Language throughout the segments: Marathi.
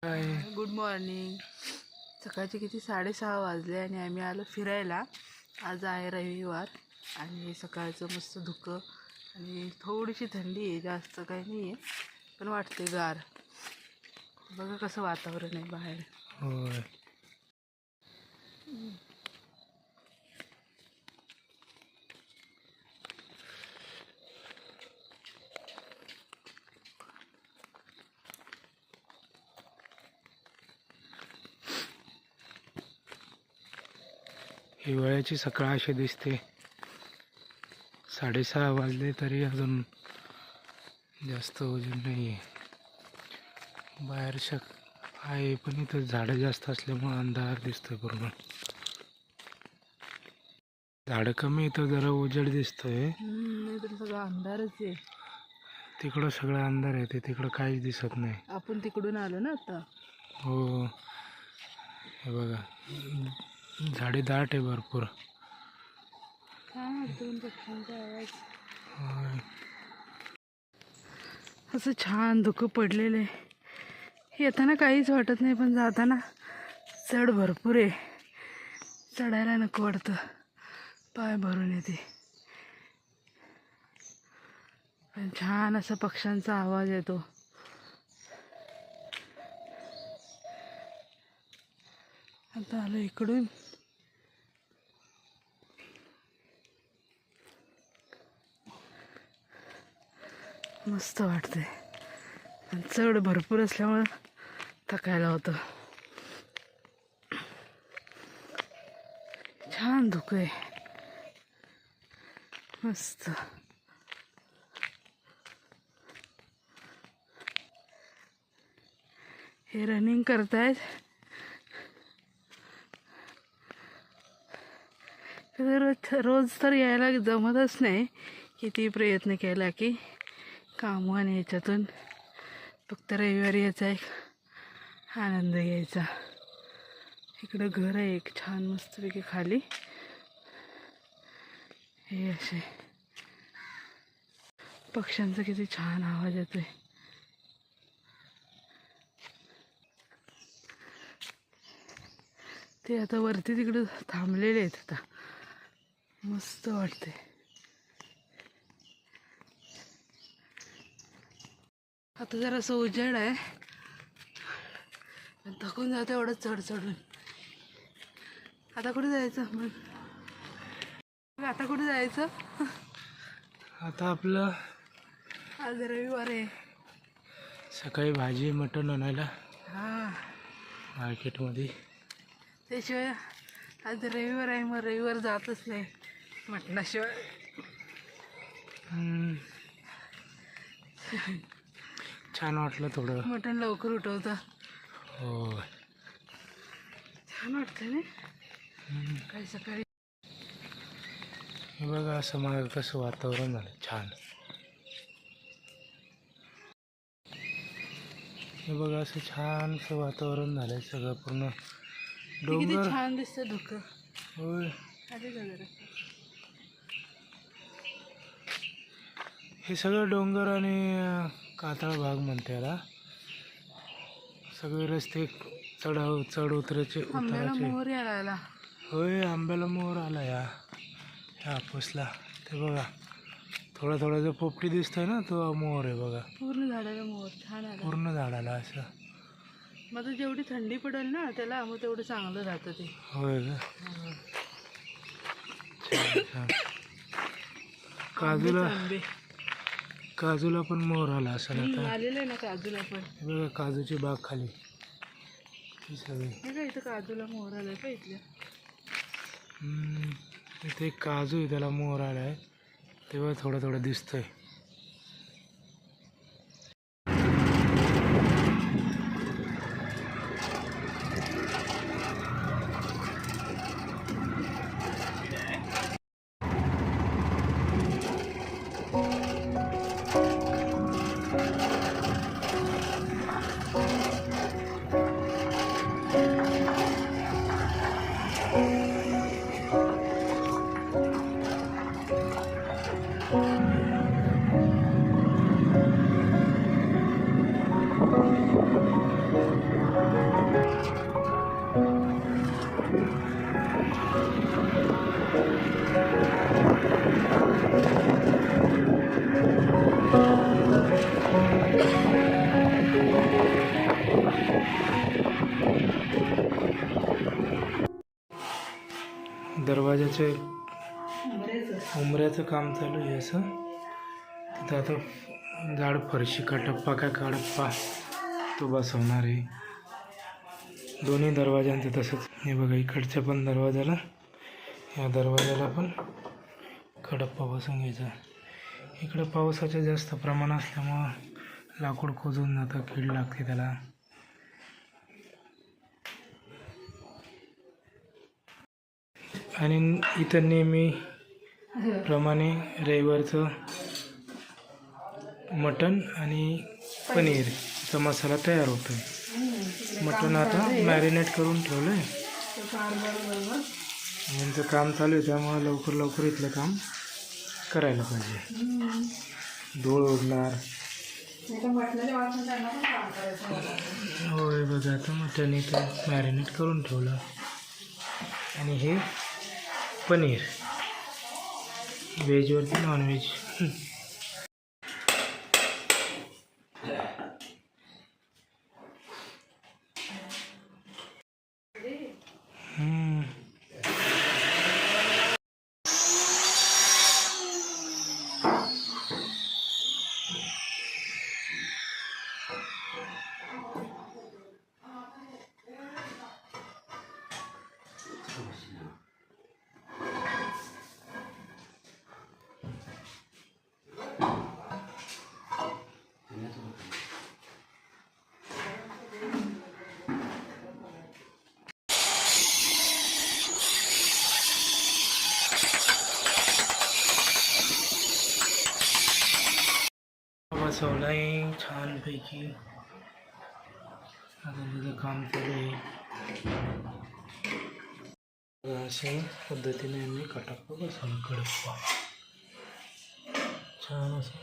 Good morning. सकाळचे किती 6:30 वाजले आणि आम्ही आलो फिरायला. आज आहे रविवार आणि सकाळचं मस्त धुकं आणि थोडीशी थंडी आहे, जास्त काही नाही आहे, पण वाटते गार. बघा कसं वातावरण आहे बाहेर. होय. हिवाळ्याची सकाळ अशी दिसते. 6:30 वाजले तरी अजून जास्त वजन नाही आहे. बाहेर आहे पण इथं झाडं जास्त असल्यामुळे अंधार दिसतोय पूर्ण. झाडं कमी इथं जरा उजेड दिसतोय. सगळं अंधारच आहे. तिकडं सगळं अंधार आहे, तिकडं काहीच दिसत नाही. आपण तिकडून आलो ना आता. हो, हे बघा झाडे दाट आहे भरपूर. असं छान धुकं पडलेलं आहे. येताना काहीच वाटत नाही, पण जाताना चढ भरपूर आहे. चढायला नको वाटतं, पाय भरून येते. पण छान असा पक्ष्यांचा आवाज येतो. आता आलो इकडून. मस्त वाटते, पण चढ भरपूर असल्यामुळं थकायला होतं. छान धुकं आहे, मस्त. हे रनिंग करतायत. रोज तर यायला जमतच नाही, किती प्रयत्न केला की कामं आणि ह्याच्यातून. फक्त रविवारी याचा एक आनंद घ्यायचा. इकडं घर आहे एक छान मस्तपैकी खाली. हे असे पक्ष्यांचा किती छान आवाज येतोय. ते आता वरती तिकडं थांबलेले आहेत. आता मस्त वाटते. आता जरासं उजेड आहे, थकून जातं एवढं चढ चढून. आता कुठे जायचं मग? आता कुठे जायचं? आता आपलं आज रविवार आहे. सकाळी भाजी मटण आणायला हां, मार्केटमध्ये. त्याशिवाय आज रविवार आहे, मग रविवार जातच नाही मटणाशिवाय. छान वाटलं थोडं. मटण लवकर उठवतं. हो, छान वाटतं ना काही सकाळी. हे बघा असं मागं कसं वातावरण झालं छान. हे बघा असं छानसं वातावरण झालंय. सगळं पूर्ण डोंगर. छान दिसतं धुकं. होय, हे सगळं डोंगर आणि कातळ भाग म्हणते याला. सगळे रस्ते चढ उतरायचे मोहर यायला. होय, आंब्याला मोहर आला या हापूसला. ते बघा थोडा थोडा जो पोपटी दिसतोय ना, तो मोहर आहे बघा. पूर्ण झाडाला मोहर छान आला. पूर्ण झाडाला असं. मग जेवढी थंडी पडेल ना त्याला, मग तेवढं चांगलं राहतं ते. होय का? छान. काजूला पण मोहर आला असं ना. आलेलं आहे ना काजूला पण. बघा काजूची बाग खाली सगळी. हे काय इथं काजूला मोहर आलाय का इथल्या? इथे एक काजू आहे, त्याला मोहर आलाय, तेव्हा थोडं थोडं दिसतंय. दरवाजाचे उमऱ्याचं काम चालू आहे असं. तिथं आता जाड फरशी कटप्पा काय कडप्पा तो बसवणार आहे. दोन्ही दरवाजांचं तसंच. हे बघा इकडच्या पण दरवाजाला, या दरवाजाला पण कडप्पा बसून घ्यायचा. इकडं पावसाचं जास्त प्रमाण असल्यामुळं लाकूड कोजून जातं, कीड लागते त्याला. आणि इथं नेहमी प्रमाणे रविवारचं मटण आणि पनीरचा मसाला तयार होतो. मटण आता मॅरिनेट करून ठेवलं आहे. यांचं काम चालू आहे त्यामुळे लवकर लवकर इथलं काम करायला पाहिजे. धूळ उडणार. होय बघा, आता मटण इथं मॅरिनेट करून ठेवलं. आणि हे पनीर, व्हेजवरती नॉनव्हेज. बसवलं आहे छानपैकी. आता त्याचं काम चालू आहे. अशा पद्धतीने आम्ही कटप्पा बसवलं. कडप्पा छान असं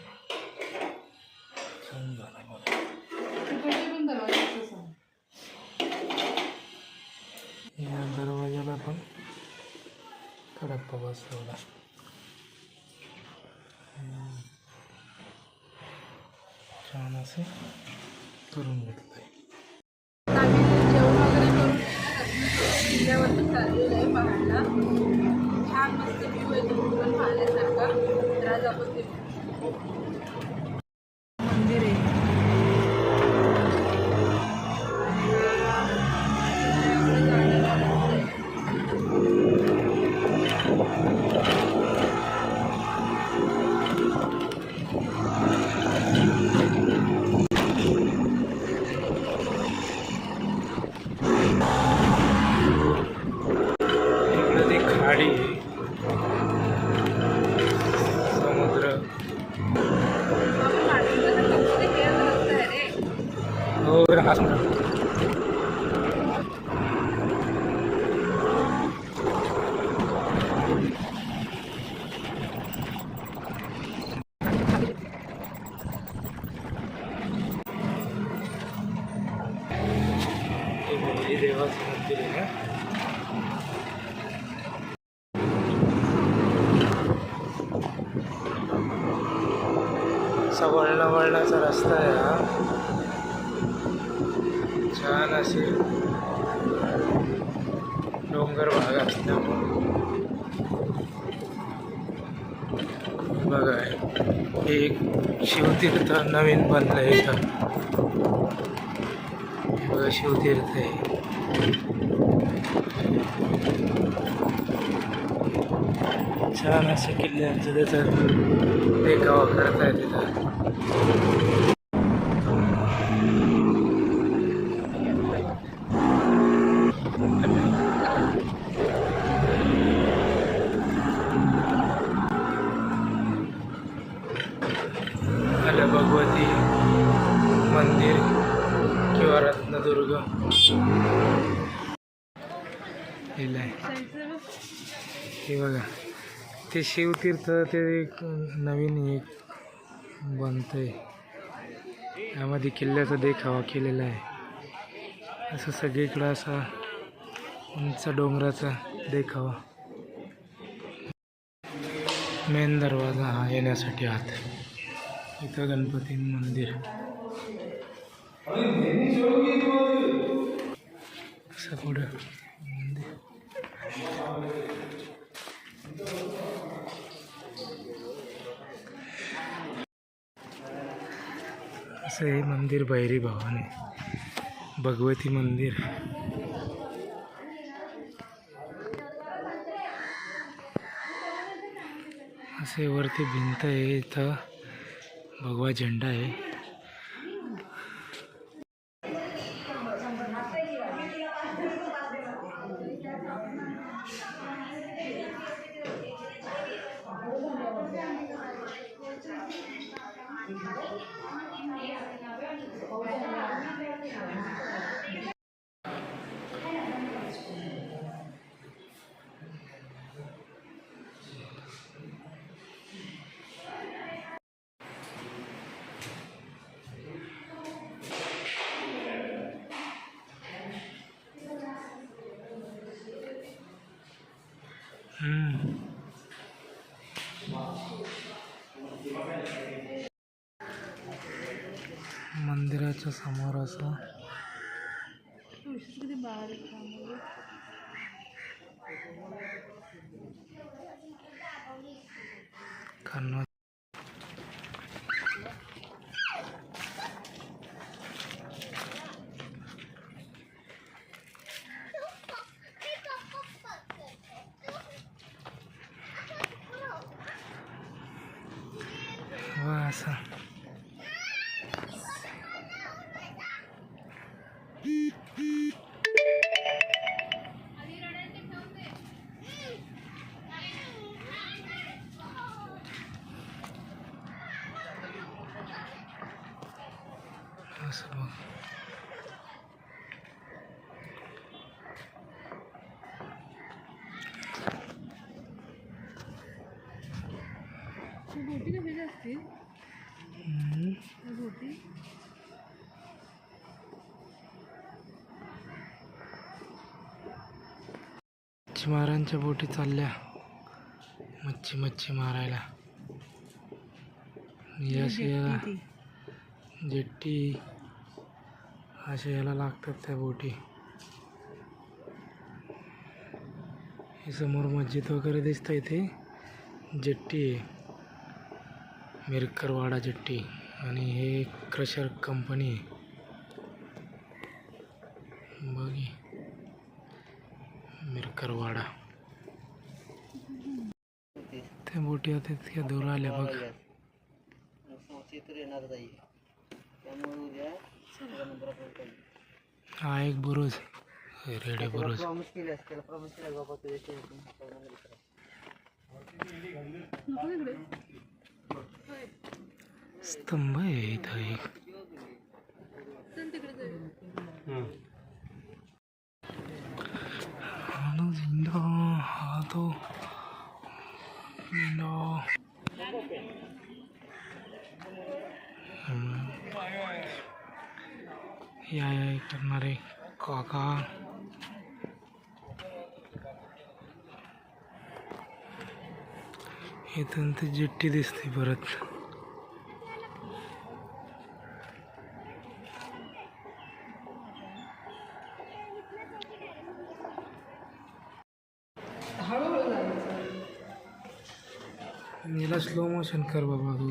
छान झाला बघा. या दरवाजाला पण कडप्पा बसवला. छान असे करून घेतलं आहे. जेवण वगैरे करून किल्ल्यावरती चाललेलं आहे पहाडला. छान मस्त व्ह्यू आहे तो पण पाहण्यासारखा. तर आज आपण ते मंदिर आहे. समुद्र हो देवाचं मंदिर आहे. असा वळणाचा रस्ता आहे हा. छान असे डोंगर भाग असल्यामुळे बघा, एक शिवतीर्थ नवीन बनलं आहे इथं. बघा शिवतीर्थ आहे. छान असं किल्ल्यांचं त्याचा देखावा करताय तिथं. भगवती मंदिर किंवा रत्नदुर्ग हे बघा. ते शिवतीर्थ ते एक नवीन एक बनतंय. यामध्ये किल्ल्याचा देखावा केलेला आहे. असं सगळीकडं असा उंच डोंगराचा देखावा. मेन दरवाजा हा येण्यासाठी आत. इथं गणपती मंदिर. असं पुढं मंदिर. असं हे मंदिर भैरी भवानी भगवती मंदिर. असे वरती भिंत आहे. इथं भगवा झेंडा आहे. मंदिराच्या समोर असं कन्नड. व असं असं बघ. बोटी कशाच्या असतील? बोटी मच्छीमारांच्या बोटी चालल्या मच्छी मारायला. याला जेट्टी अशा याला लागतात त्या बोटी. हे समोर मस्जिद वगैरे दिसतं. इथे जेट्टी आहे, मिरकरवाडा जेट्टी. आणि हे क्रशर कंपनी आहे बघी, मिरकरवाडा. त्या बोटी आता इतक्या दूर आल्या बघ. हा एक बुरुज, रेडे बुरुज. स्तंभ आहे इथं एक. हा तो या करणारे काका. इथून ते जेट्टी दिसते परत. याला स्लो मोशन कर बाबा तू.